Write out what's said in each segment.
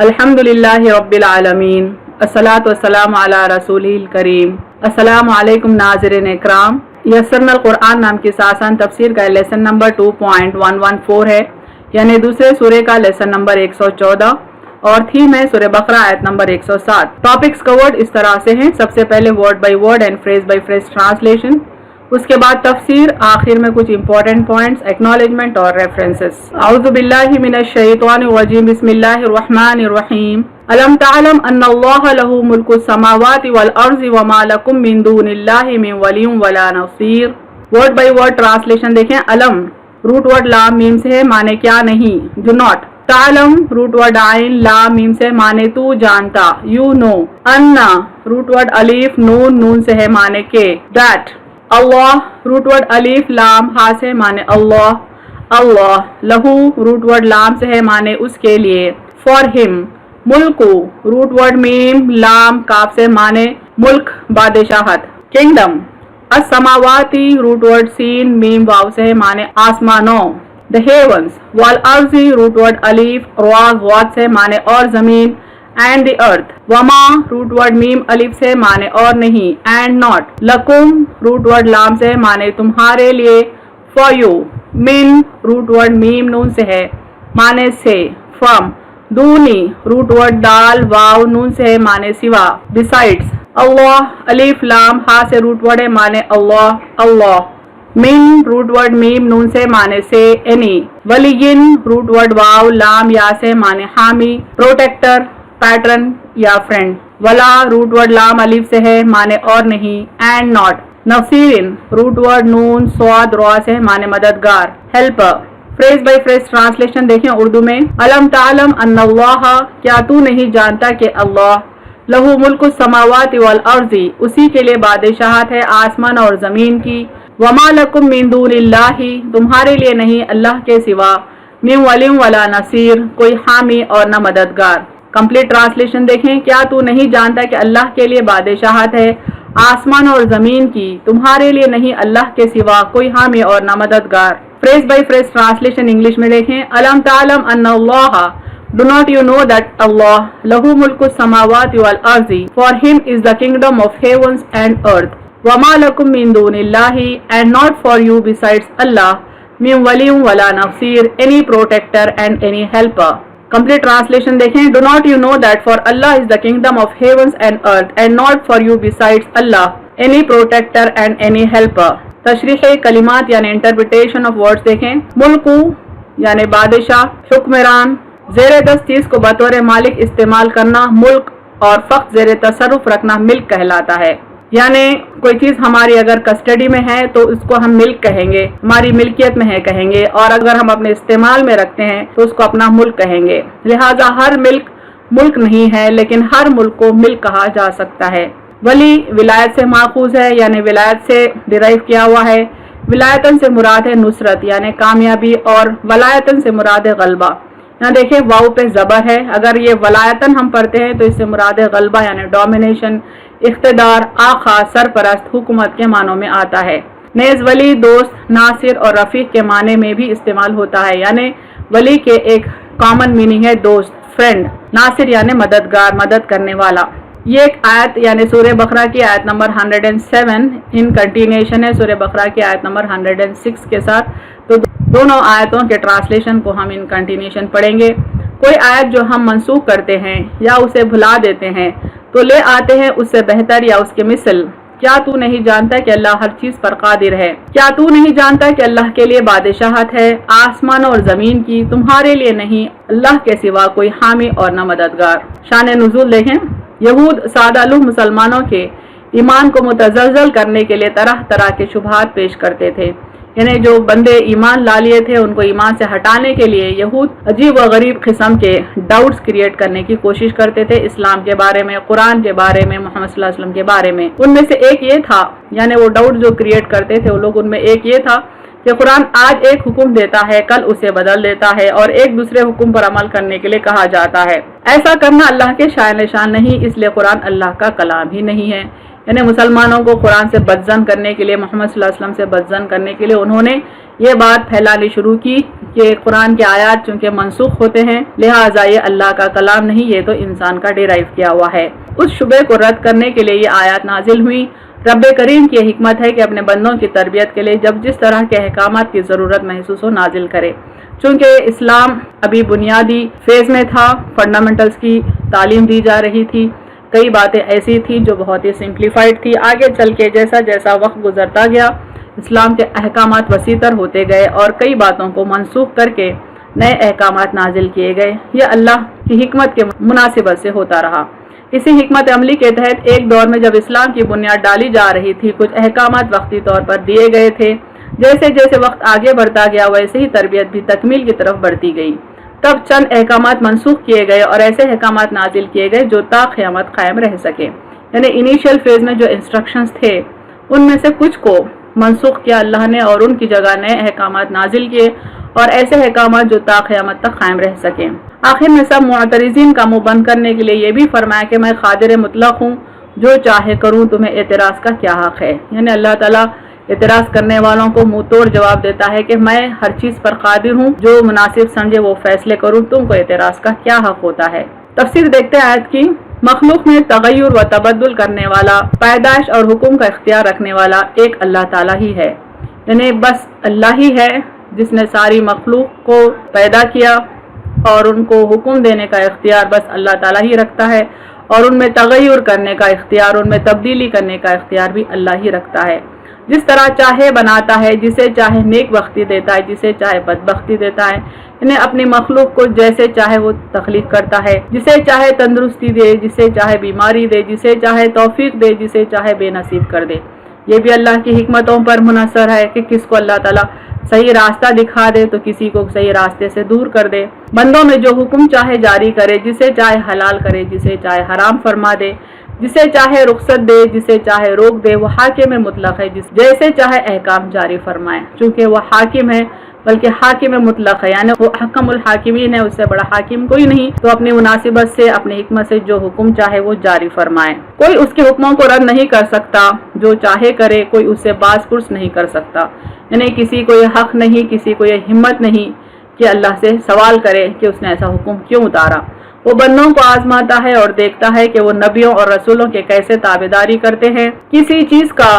अल्हम्दुलिल्लाहि रब्बिल आलमीन अस्सलातु वस्सलामु अला रसूलिल करीम। अस्सलामु अलैकुम नाज़रीन इकराम। यस्सरनल कुरान नाम की आसान तफसीर का लेसन नंबर 2.114 है, यानी दूसरे सूरे का लेसन नंबर 114 और थीम है सूरह बकरा आयत नंबर 107। टॉपिक्स कवर्ड इस तरह से हैं। सबसे पहले word by word and phrase by phrase translation, उसके बाद तफसीर, आखिर में कुछ इंपॉर्टेंट पॉइंट्स, एक्नॉलेजमेंट और रेफरेंसेस। औज़ु बिल्लाहि मिनश शैतानिर रजीम, बिस्मिल्लाहिर रहमानिर रहीम। अलम तअलम अन्नल्लाह लहू मुल्कुस समावाति वल अर्ज़ि वमा लकुम मिन दूनिल्लाहि मिन वलिय्यिन वला नसीर। वर्ड बाय वर्ड ट्रांसलेशन देखें। अलम रूट वर्ड लाम मीम से है, माने क्या नहीं, डू नॉट। तालम रूट वर्ड आइन लाम मीम से, माने तू जानता, यू नो। अन्ना रूट वर्ड अलीफ नून नून से है, माने के, दैट। अल्लाह रूट वर्ड अलीफ लाम हा से, माने अल्लाह अल्लाह। लहू रूट वर्ड लाम से है, माने उसके लिए, फॉर हिम। मुल्कु रूट वर्ड मीम लाम काफ से, माने मुल्क बादशाहत, किंगडम। अस्समावाती रूट वर्ड सीन मीम वाव से, माने आसमानों, द हेवंस। वल अर्ज़ी रूट वर्ड अलीफ वाद से, माने और जमीन, and the earth. Verma root word meme अलिफ से, माने और नहीं, एंड नॉट। लकुम रूट वर्ड लाम से, माने तुम्हारे लिए, फॉर यू। मिन रूट वर्ड मीम नून से है, माने से, फ्रॉम। दूनी रूट वर्ड दाल वाव नून से है, माने सिवा, बिसाइड्स। अल्लाह अलिफ लाम हा से रूट वर्ड है, माने अल्लाह अल्लाह। मिन रूट वर्ड मीम नून से, माने से, एनी। वलियिन रूट वर्ड वाव लाम या से, माने हामी, प्रोटेक्टर, पैटर्न या फ्रेंड। वला रूट वर्ड लाम अलीफ से है, माने और नहीं, एंड नॉट। नसीरिन रूट वर्ड नून स्वाद रॉ से, माने मददगार, helper. Phrase by phrase translation देखें उर्दू में। अलम तालम अन्नल्लाह, क्या तू नहीं जानता कि अल्लाह, लहू मुल्कुस समावाति वल अर्ज़ी, उसी के लिए बादशाहत है आसमान और जमीन की। वमा लकुम मिन दूनिल्लाहि, तुम्हारे लिए नहीं अल्लाह के सिवा, मिन वलिय्यिन वला नसीर, कोई हामी और न मददगार। कंप्लीट ट्रांसलेशन देखें। क्या तू नहीं जानता कि अल्लाह के लिए बादशाहत है आसमान और जमीन की, तुम्हारे लिए नहीं अल्लाह के सिवा कोई हामी और न मददगार। Phrase by phrase translation English में देखें। अलम तालम अन्नल्लाह, do not you know that अल्लाह, लहू मुल्कुस समावाति वल अर्ज़ी, for him is the kingdom of heavens and earth. वमा लकुम मिन दूनिल्लाहि, and not for you besides अल्लाह, मिन वलिय्यिन वला नसीर, any protector and any helper. Complete translation देखें। Do not you know that for अल्लाह is the kingdom of heavens and earth, and not for you besides अल्लाह, any protector and any helper. तशरीह कलिमात यानी इंटरप्रिटेशन ऑफ वर्ड्स देखें। मुल्कु यानी बादशाह, हुक्मरान, ज़ेर दस्त चीज को बतौर मालिक इस्तेमाल करना मुल्क, और फख्त ज़ेर तसर्रुफ रखना मिल्क कहलाता है। यानी कोई चीज हमारी अगर कस्टडी में है तो उसको हम मिल्क कहेंगे, हमारी मिल्कियत में है कहेंगे, और अगर हम अपने इस्तेमाल में रखते हैं तो उसको अपना मुल्क कहेंगे। लिहाजा हर मिल्क मुल्क नहीं है, लेकिन हर मुल्क को मिल्क कहा जा सकता है। वली विलायत से माखूज है, यानी विलायत से डिराइव किया हुआ है। विलायतन से मुराद है नुसरत यानी कामयाबी, और वलायतन से मुराद है गलबा। यहाँ देखिए वाव पे ज़बर है, अगर ये वलायतन हम पढ़ते हैं तो इससे मुराद है गलबा यानी डोमिनेशन, इख्तिदार, आखा, सरपरस्त, हुकूमत के मानों में आता है। नेज वली दोस्त, नासिर और रफीक के माने में भी इस्तेमाल होता है, यानी वली के एक कॉमन मीनिंग है दोस्त, फ्रेंड। नासिर यानी मददगार, मदद करने वाला। ये एक आयत यानी सूरह बकरा की आयत नंबर 107 इन कंटिन्यूएशन है सूरह बकरा की आयत नंबर 106 के साथ। तो दोनों आयतों के ट्रांसलेशन को हम इन कंटिन्यूएशन पढ़ेंगे। कोई आयत जो हम मनसूख करते हैं या उसे भुला देते हैं तो ले आते हैं उससे बेहतर या उसके मिसल। क्या तू नहीं जानता कि अल्लाह हर चीज पर कादिर है। क्या तू नहीं जानता कि अल्लाह के लिए बादशाहत है आसमान और जमीन की, तुम्हारे लिए नहीं अल्लाह के सिवा कोई हामी और न मददगार। शान नुज़ूल देखें। यहूद सादालू मुसलमानों के ईमान को मुतज़लज़ल करने के लिए तरह तरह के शुबहात पेश करते थे, यानी जो बंदे ईमान ला लिए थे उनको ईमान से हटाने के लिए यहूद अजीब व गरीब किस्म के डाउट्स क्रिएट करने की कोशिश करते थे इस्लाम के बारे में, कुरान के बारे में, मोहम्मद सल्लल्लाहु अलैहि वसल्लम के बारे में। उनमें से एक ये था, यानी वो डाउट जो क्रिएट करते थे वो लोग, उनमें एक ये था कि कुरान आज एक हुक्म देता है, कल उसे बदल देता है और एक दूसरे हुक्म पर अमल करने के लिए कहा जाता है। ऐसा करना अल्लाह के शान नहीं, इसलिए कुरान अल्लाह का कलाम ही नहीं है। یعنی مسلمانوں کو قرآن سے بدزن کرنے کے لیے، محمد صلی اللہ علیہ وسلم سے بدزن کرنے کے لیے انہوں نے یہ بات پھیلانی شروع کی کہ قرآن کے آیات چونکہ منسوخ ہوتے ہیں لہٰذا یہ اللہ کا کلام نہیں، یہ تو انسان کا ڈیرائیو کیا ہوا ہے۔ اس شبے کو رد کرنے کے لیے یہ آیات نازل ہوئی۔ رب کریم کی حکمت ہے کہ اپنے بندوں کی تربیت کے لیے جب جس طرح کے احکامات کی ضرورت محسوس ہو نازل کرے۔ چونکہ اسلام ابھی بنیادی فیز میں تھا، فنڈامنٹلز کی تعلیم دی جا رہی تھی، کئی باتیں ایسی تھیں جو بہت ہی سمپلیفائڈ تھی۔ آگے چل کے جیسا جیسا وقت گزرتا گیا اسلام کے احکامات وسیع تر ہوتے گئے اور کئی باتوں کو منسوخ کر کے نئے احکامات نازل کیے گئے۔ یہ اللہ کی حکمت کے مناسبت سے ہوتا رہا۔ اسی حکمت عملی کے تحت ایک دور میں جب اسلام کی بنیاد ڈالی جا رہی تھی، کچھ احکامات وقتی طور پر دیے گئے تھے۔ جیسے جیسے وقت آگے بڑھتا گیا ویسے ہی تربیت بھی تکمیل کی طرف بڑھتی گئی۔ تب چند احکامات منسوخ کیے گئے اور ایسے احکامات نازل کیے گئے جو تا قیامت قائم رہ سکے۔ یعنی انیشیل فیز میں جو انسٹرکشنز تھے ان میں سے کچھ کو منسوخ کیا اللہ نے اور ان کی جگہ نئے احکامات نازل کیے اور ایسے احکامات جو تا قیامت تک قائم رہ سکیں۔ آخر میں سب معترضین کا منہ بند کرنے کے لیے یہ بھی فرمایا کہ میں قادر مطلق ہوں، جو چاہے کروں، تمہیں اعتراض کا کیا حق ہے۔ یعنی اللہ تعالیٰ اعتراض کرنے والوں کو منہ توڑ جواب دیتا ہے کہ میں ہر چیز پر قادر ہوں، جو مناسب سمجھے وہ فیصلے کروں، تم کو اعتراض کا کیا حق ہوتا ہے۔ تفسیر دیکھتے ہیں آیت کی۔ مخلوق میں تغیر و تبدل کرنے والا، پیدائش اور حکم کا اختیار رکھنے والا ایک اللہ تعالیٰ ہی ہے۔ یعنی بس اللہ ہی ہے جس نے ساری مخلوق کو پیدا کیا اور ان کو حکم دینے کا اختیار بس اللہ تعالیٰ ہی رکھتا ہے، اور ان میں تغیر کرنے کا اختیار، ان میں تبدیلی کرنے کا اختیار بھی اللہ ہی رکھتا ہے۔ جس طرح چاہے بناتا ہے، جسے چاہے نیک بختی دیتا ہے، جسے چاہے بدبختی دیتا ہے۔ انہیں اپنی مخلوق کو جیسے چاہے وہ تخلیق کرتا ہے، جسے چاہے تندرستی دے، جسے چاہے بیماری دے، جسے چاہے توفیق دے، جسے چاہے بے نصیب کر دے۔ یہ بھی اللہ کی حکمتوں پر منحصر ہے کہ کس کو اللہ تعالیٰ صحیح راستہ دکھا دے تو کسی کو صحیح راستے سے دور کر دے۔ بندوں میں جو حکم چاہے جاری کرے، جسے چاہے حلال کرے، جسے چاہے حرام فرما دے، جسے چاہے رخصت دے، جسے چاہے روک دے۔ وہ حاکم مطلق ہے، جیسے چاہے احکام جاری فرمائے، چونکہ وہ حاکم ہے بلکہ حاکم مطلق ہے، یعنی وہ حکم الحاکمین ہے، اس سے بڑا حاکم کوئی نہیں، تو اپنی مناسبت سے اپنی حکمت سے جو حکم چاہے وہ جاری فرمائے۔ کوئی اس کے حکموں کو رد نہیں کر سکتا، جو چاہے کرے، کوئی اس سے باز پرس نہیں کر سکتا۔ یعنی کسی کو یہ حق نہیں، کسی کو یہ ہمت نہیں کہ اللہ سے سوال کرے کہ اس نے ایسا حکم کیوں اتارا۔ وہ بندوں کو آزماتا ہے اور دیکھتا ہے کہ وہ نبیوں اور رسولوں کے کیسے تابعداری کرتے ہیں۔ کسی چیز کا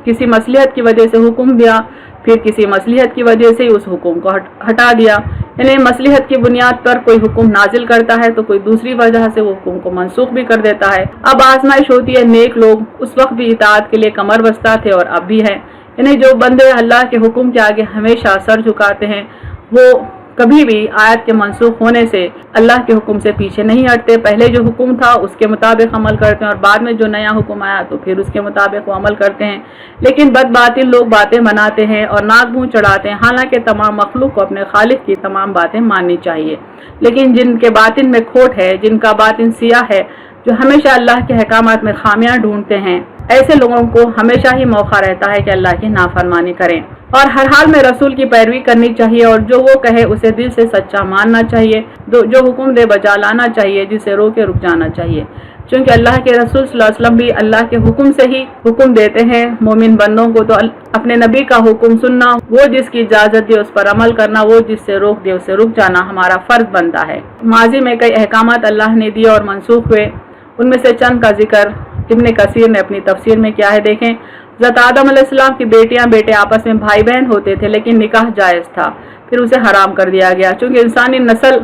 کسی مصلحت کی وجہ سے حکم دیا، پھر کسی مصلحت کی وجہ سے اس حکم کو ہٹا دیا۔ یعنی مصلحت کی بنیاد پر کوئی حکم نازل کرتا ہے تو کوئی دوسری وجہ سے وہ حکم کو منسوخ بھی کر دیتا ہے۔ اب آزمائش ہوتی ہے، نیک لوگ اس وقت بھی اطاعت کے لیے کمر بستہ تھے اور اب بھی ہے۔ یعنی جو بندے اللہ کے حکم کے آگے ہمیشہ سر جھکاتے ہیں وہ کبھی بھی آیت کے منسوخ ہونے سے اللہ کے حکم سے پیچھے نہیں ہٹتے، پہلے جو حکم تھا اس کے مطابق عمل کرتے ہیں اور بعد میں جو نیا حکم آیا تو پھر اس کے مطابق وہ عمل کرتے ہیں۔ لیکن بد باطل لوگ باتیں مناتے ہیں اور ناک منہ چڑھاتے ہیں، حالانکہ تمام مخلوق کو اپنے خالق کی تمام باتیں ماننی چاہیے۔ لیکن جن کے باطن میں کھوٹ ہے، جن کا باطن سیاہ ہے، جو ہمیشہ اللہ کے احکامات میں خامیاں ڈھونڈتے ہیں، ایسے لوگوں کو ہمیشہ ہی موقع رہتا ہے کہ اللہ کی نافرمانی کریں اور ہر حال میں رسول کی پیروی کرنی چاہیے، اور جو وہ کہے اسے دل سے سچا ماننا چاہیے، جو حکم دے بجا لانا چاہیے، جسے روکے رک جانا چاہیے۔ چونکہ اللہ کے رسول صلی اللہ علیہ وسلم بھی اللہ کے حکم سے ہی حکم دیتے ہیں مومن بندوں کو، تو اپنے نبی کا حکم سننا، وہ جس کی اجازت دے اس پر عمل کرنا، وہ جس سے روک دے اسے رک جانا ہمارا فرض بنتا ہے۔ ماضی میں کئی احکامات اللہ نے دیے اور منسوخ ہوئے، ان میں سے چند کا ذکر ابن کثیر نے اپنی تفسیر میں کیا ہے، دیکھیں۔ حضرت آدم علیہ السلام کی بیٹیاں بیٹے آپس میں بھائی بہن ہوتے تھے، لیکن نکاح جائز تھا، پھر اسے حرام کر دیا گیا۔ چونکہ انسانی نسل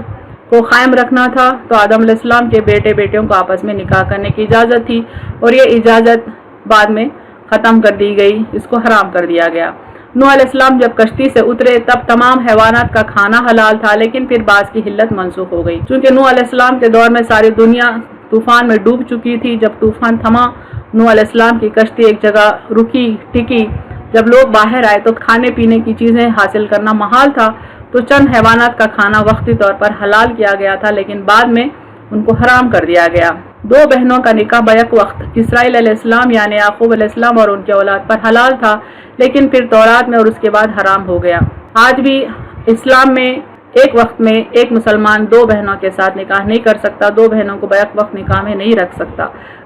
کو قائم رکھنا تھا تو آدم علیہ السلام کے بیٹے بیٹیوں کو آپس میں نکاح کرنے کی اجازت تھی، اور یہ اجازت بعد میں ختم کر دی گئی، اس کو حرام کر دیا گیا۔ نوح علیہ السلام جب کشتی سے اترے تب تمام حیوانات کا کھانا حلال تھا، لیکن پھر بعض کی حلت منسوخ ہو گئی، چونکہ نوح علیہ السلام کے دور میں ساری دنیا طوفان میں ڈوب چکی تھی۔ جب طوفان تھما، نوح علیہ السلام کی کشتی ایک جگہ رکی ٹکی، جب لوگ باہر آئے تو کھانے پینے کی چیزیں حاصل کرنا محال تھا، تو چند حیوانات کا کھانا وقتی طور پر حلال کیا گیا تھا، لیکن بعد میں ان کو حرام کر دیا گیا۔ دو بہنوں کا نکاح بیک وقت اسرائیل علیہ السلام یعنی یعقوب علیہ السلام اور ان کے اولاد پر حلال تھا، لیکن پھر تورات میں اور اس کے بعد حرام ہو گیا۔ آج بھی اسلام میں ایک وقت میں ایک مسلمان دو بہنوں کے ساتھ نکاح نہیں کر سکتا، دو بہنوں کو بیک وقت نکاح میں نہیں رکھ سکتا،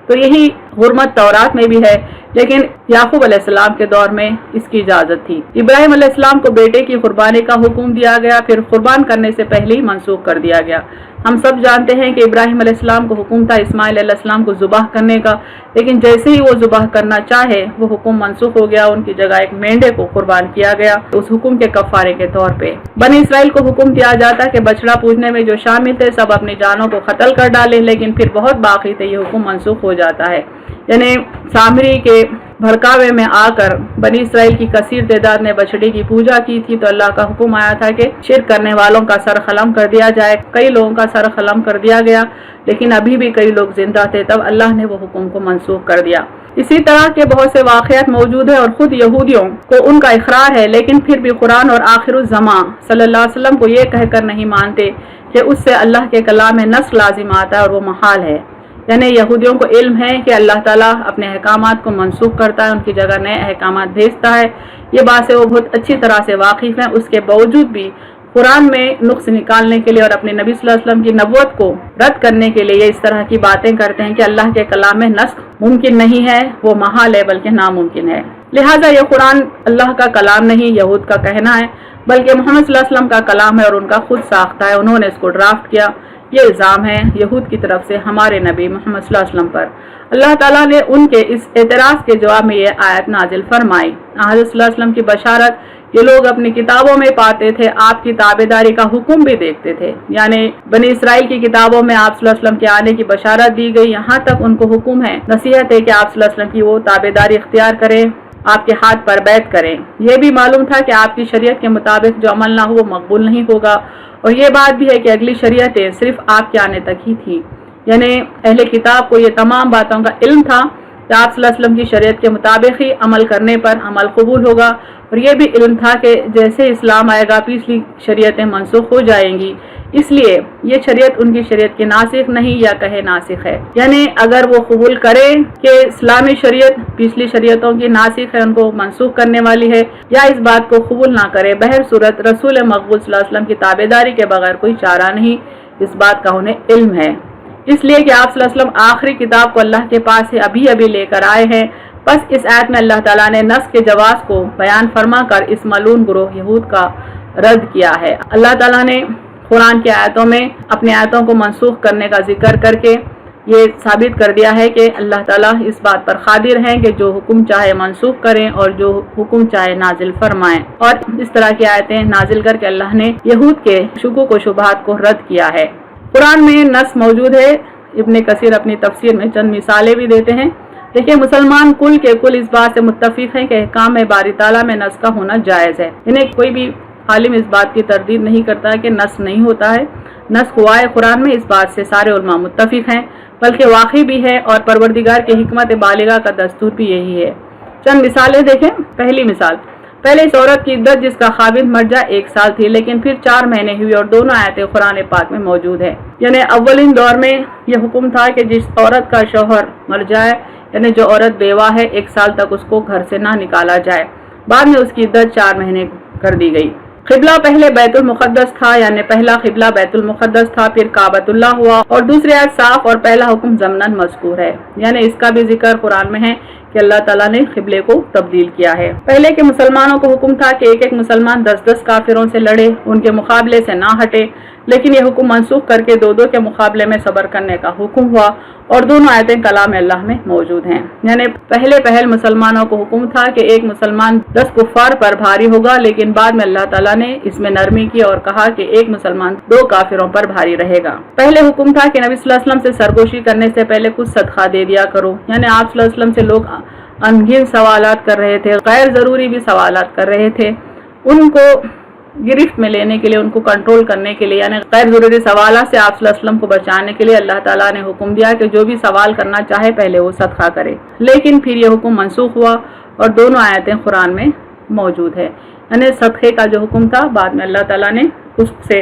तो यही हुर्मत तौरात में भी है, लेकिन याकूब अलैहिस्सलाम के दौर में इसकी इजाजत थी। इब्राहिम अलैहिस्सलाम को बेटे की कुर्बानी का हुक्म दिया गया, फिर कुर्बान करने से पहले ही मनसूख कर दिया गया। हम सब जानते हैं कि इब्राहिम अलैहिस्सलाम को हुक्म था इस्माइल अलैहिस्सलाम को ज़ुबाह करने का, लेकिन जैसे ही वो ज़ुबाह करना चाहे वो हुक्म मनसूख हो गया, उनकी जगह एक मेंढे को कुर्बान किया गया उस हुक्म के कफ़ारे के तौर पे। बनी इसराइल को हुक्म दिया जाता कि बछड़ा पूजने में जो शामिल थे सब अपनी जानों को कत्ल कर डाले, लेकिन फिर बहुत बाकी थे, ये हुक्म मनसूख हो जाता है। यानी सामरी के भड़कावे में आकर बनी इसराइल की कसीर तादाद ने बछड़े की पूजा की थी, तो अल्लाह का हुक्म आया था कि शिरक करने वालों का सर खलम कर दिया जाए। कई लोगों का सर खलम कर दिया गया, लेकिन अभी भी कई लोग जिंदा थे, तब अल्लाह ने वो हुक्म को मनसूख कर दिया। इसी तरह के बहुत से वाक़यात मौजूद है और खुद यहूदियों को उनका इकरार है, लेकिन फिर भी कुरान और आखिरुज़्ज़मां सल्लल्लाहु अलैहि वसल्लम को ये कहकर नहीं मानते कि उससे अल्लाह के कलाम में नस्ख लाजिम आता है और वो महाल है। यानी यहूदियों को इल्म है कि अल्लाह ताला अपने अहकामात को मनसूख करता है, उनकी जगह नए अहकामात भेजता है। ये बात से वो बहुत अच्छी तरह से वाकिफ़ हैं। उसके बावजूद भी कुरान में नुक्स निकालने के लिए और अपने नबी सल्लल्लाहु अलैहि वसल्लम की नबुव्वत को रद्द करने के लिए ये इस तरह की बातें करते हैं कि अल्लाह के कलाम में नस्ख मुमकिन नहीं है, वो महाल है बल्कि नामुमकिन है। लिहाजा ये कुरान अल्लाह का कलाम नहीं, यहूद का कहना है, बल्कि मोहम्मद सल्लल्लाहु अलैहि वसल्लम का कलाम है और उनका खुद साख्ता है, उन्होंने इसको ड्राफ्ट किया। ये इल्ज़ाम है यहूद की तरफ से हमारे नबी मोहम्मद सल्लल्लाहु अलैहि वसल्लम पर। अल्लाह ताला ने उनके इस एतराज़ के जवाब में ये आयत नाजिल फरमाई। हज़रत सल्लल्लाहु अलैहि वसल्लम की बशारत ये लोग अपनी किताबों में पाते थे, आपकी ताबेदारी का हुक्म भी देखते थे। यानी बनी इसराइल की किताबों में आप सल्लल्लाहु अलैहि वसल्लम के आने की बशारत दी गई, यहाँ तक उनको हुक्म है, नसीहत है कि आप सल्लल्लाहु अलैहि वसल्लम की वो ताबेदारी इख्तियार करें, आपके हाथ पर बैत करें। यह भी मालूम था कि आपकी शरीयत के मुताबिक जो अमल ना हो वो मकबूल नहीं होगा, और ये बात भी है कि अगली शरीयतें सिर्फ आपके आने तक ही थी। यानी अहले किताब को ये तमाम बातों का इल्म था कि आप सल्लल्लाहु अलैहि वसल्लम की शरीयत के मुताबिक ही अमल करने पर अमल कबूल होगा, और ये भी इल्म था कि जैसे इस्लाम आएगा पिछली शरीयतें मनसूख हो जाएंगी, इसलिए ये शरीयत उनकी शरीयत की नासिख नहीं या कहे नासिख है। यानी अगर वो कबूल करे कि इस्लामी शरीयत पिछली शरीयतों की नासिख है, उनको मनसूख करने वाली है, या इस बात को कबूल ना करे, बहर सूरत रसूल मकबूल सल्लल्लाहु अलैहि वसल्लम की ताबेदारी के बगैर कोई चारा नहीं, इस बात का उन्हें इल्म है। इसलिए कि आप सल्लल्लाहु अलैहि वसल्लम आखिरी किताब को अल्लाह के पास से अभी अभी लेकर आए हैं। बस इस आयत में अल्लाह ताला ने नस्ख के जवाब को बयान फरमा कर इस मलून गुरोह यहूद का रद्द किया है। अल्लाह ताला ने कुरान की आयतों में अपनी आयतों को मनसूख करने का जिक्र करके ये साबित कर दिया है कि अल्लाह ताला इस बात पर कादिर हैं कि जो हुक्म चाहे मनसूख करें और जो हुक्म चाहे नाजिल फरमाएं, और इस तरह की आयतें नाजिल करके अल्लाह ने यहूद के शुकूक व शुबहात को रद्द किया है। कुरान में नस मौजूद है। इब्न कसीर अपनी तफसीर में चंद मिसालें भी देते हैं। देखिए, मुसलमान कुल के कुल इस बात से मुत्तफिक हैं कि अहकाम बारी ताला में नस का होना जायज़ है। इन्हें कोई भी आलिम इस बात की तरदीद नहीं करता है कि नस नहीं होता है। नस हुआ है कुरान में, इस बात से सारे उलमा मुत्तफिक हैं, बल्कि वाकई भी है, और परवरदिगार के हिकमत बालिगा का दस्तूर भी यही है। चंद मिसालें देखें। पहली मिसाल, पहले इस औरत की इद्दत जिसका खाविंद मर जाए 1 साल थी, लेकिन फिर 4 महीने हुई, और दोनों आयतें कुरान पाक में मौजूद है। यानी अव्वलिन दौर में यह हुक्म था कि जिस औरत का शौहर मर जाए, यानी जो औरत बेवा है, 1 साल तक उसको घर से ना निकाला जाए। बाद में उसकी इद्दत 4 महीने कर दी गई। क़िबला पहले बैतुल मुक़द्दस था, यानी पहला क़िबला बैतुल मुक़द्दस था, फिर काबतुल्लाह हुआ, और दूसरे आयत साफ और पहला हुक्म ज़मनन मज़कूर है। यानी इसका भी जिक्र कुरान में है कि अल्लाह ताला ने क़िबले को तब्दील किया है। पहले के मुसलमानों को हुक्म था कि एक एक मुसलमान 10-10 काफिरों से लड़े, उनके मुकाबले से ना हटे, लेकिन यह हुक्म मनसूख करके 2-2 के मुकाबले में सब्र करने का हुक्म हुआ, और दोनों आयतें कलाम अल्लाह में मौजूद हैं। यानी पहले पहल मुसलमानों को हुक्म था कि एक मुसलमान 10 कुफ्फार पर भारी होगा, लेकिन बाद में अल्लाह ताला ने इसमें नरमी की और कहा कि एक मुसलमान 2 काफिरों पर भारी रहेगा। पहले हुक्म था कि नबी सल्लल्लाहु अलैहि वसल्लम से सरगोशी करने से पहले कुछ सदका दे दिया करो। यानी आप सल्लल्लाहु अलैहि वसल्लम से लोग अनगिन सवालात कर रहे थे, गैर जरूरी भी सवालात कर रहे थे। उनको गिरफ्त में लेने के लिए, उनको कंट्रोल करने के लिए, यानी गैर जरूरी सवाल से आप सल्लल्लाहु अलैहि वसल्लम को बचाने के लिए अल्लाह ताला ने हुक्म दिया कि जो भी सवाल करना चाहे पहले वो सदका करे। लेकिन फिर ये हुक्म मनसूख हुआ और दोनों आयतें कुरान में मौजूद है। यानी सदक़े का जो हुक्म था बाद में अल्लाह ताला ने उससे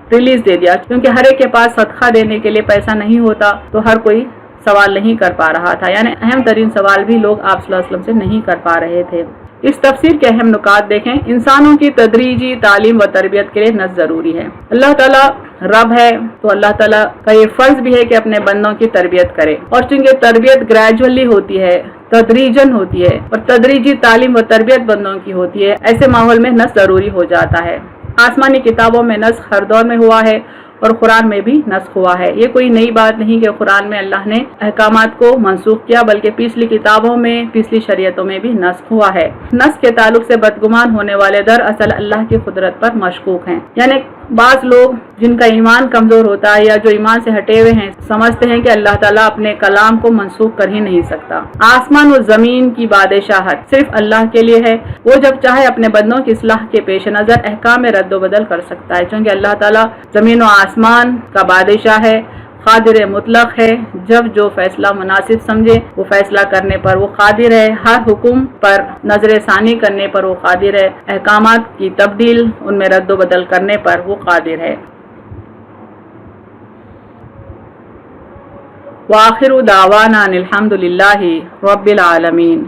रिलीज दे दिया, क्योंकि हर एक के पास सदका देने के लिए पैसा नहीं होता, तो हर कोई सवाल नहीं कर पा रहा था। यानी अहम तरीन सवाल भी लोग आप सल्लल्लाहु अलैहि वसल्लम से नहीं कर पा रहे थे। اس تفسیر کے اہم نکات دیکھیں۔ انسانوں کی تدریجی تعلیم و تربیت کے لیے نص ضروری ہے۔ اللہ تعالیٰ رب ہے تو اللہ تعالیٰ کا یہ فرض بھی ہے کہ اپنے بندوں کی تربیت کرے، اور چونکہ تربیت گریجولی ہوتی ہے، تدریجن ہوتی ہے، اور تدریجی تعلیم و تربیت بندوں کی ہوتی ہے، ایسے ماحول میں نص ضروری ہو جاتا ہے۔ آسمانی کتابوں میں نسخ ہر دور میں ہوا ہے اور قرآن میں بھی نسخ ہوا ہے۔ یہ کوئی نئی بات نہیں کہ قرآن میں اللہ نے احکامات کو منسوخ کیا، بلکہ پچھلی کتابوں میں، پچھلی شریعتوں میں بھی نسخ ہوا ہے۔ نسخ کے تعلق سے بدگمان ہونے والے دراصل اللہ کی قدرت پر مشکوک ہیں، یعنی بعض لوگ جن کا ایمان کمزور ہوتا ہے یا جو ایمان سے ہٹے ہوئے ہیں سمجھتے ہیں کہ اللہ تعالیٰ اپنے کلام کو منسوخ کر ہی نہیں سکتا۔ آسمان و زمین کی بادشاہت صرف اللہ کے لیے ہے، وہ جب چاہے اپنے بندوں کی اصلاح کے پیش نظر احکام میں رد و بدل کر سکتا ہے، چونکہ اللہ تعالیٰ زمین و آسمان کا بادشاہ ہے، قادر مطلق ہے، جب جو فیصلہ مناسب سمجھے وہ فیصلہ کرنے پر وہ قادر ہے، ہر حکم پر نظر ثانی کرنے پر وہ قادر ہے، احکامات کی تبدیل ان میں رد و بدل کرنے پر وہ قادر ہے۔ وآخر دعوانا الحمد للہ رب العالمین۔